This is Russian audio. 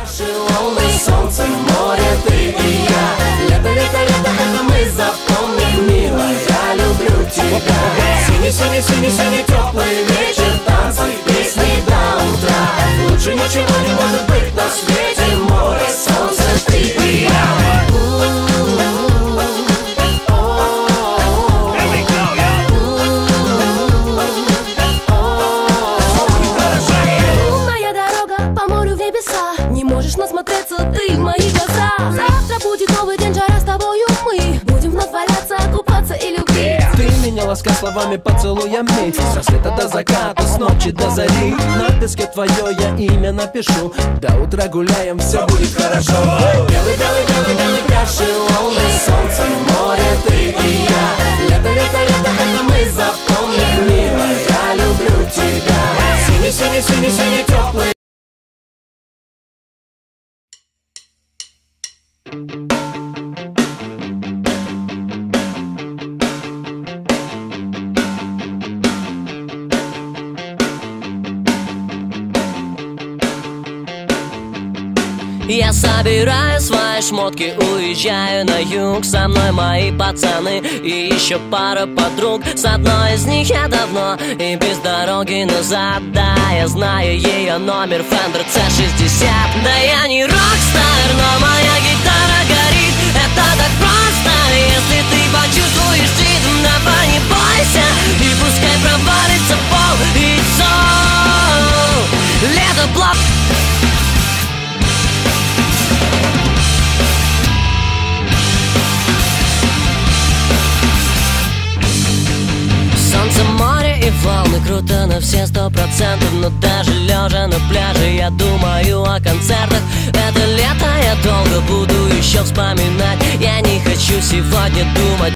Наши волны, солнце, море, ты и я. Лето, лето, лето, это мы запомним, милая, я люблю тебя. Синий, синий, синий, синий, теплый вечер, танцы, песни до утра. Лучше ничего не может быть на свете, море, солнце, ты и я. Насмотреться ты в мои глаза. Завтра будет новый день, жара, с тобою мы будем вновь валяться, купаться и любить. Ты меня ласкай словами, поцелуями, с рассвета до заката, с ночи до зари. На песке твое я имя напишу, до утра гуляем, все будет хорошо. Белый, белый, белый, белый пляж и волны, солнце, море, ты и я. Лето, лето, лето, это мы запомним, милая, я люблю тебя. Синий, синий, синий, синий, теплый. Я собираю свои шмотки, уезжаю на юг. Со мной мои пацаны и еще пара подруг. С одной из них я давно и без дороги назад. Да, я знаю ее номер, Fender C60. Да я не рокстар, но моя гитара горит. Это так просто, если ты почувствуешь ритм. Давай не бойся, и пускай провалится пол. It's all лето блок. Солнце, море и волны, круто на все 100%. Но даже лежа на пляже я думаю о концертах. Это лето я долго буду еще вспоминать. Я не хочу сегодня думать.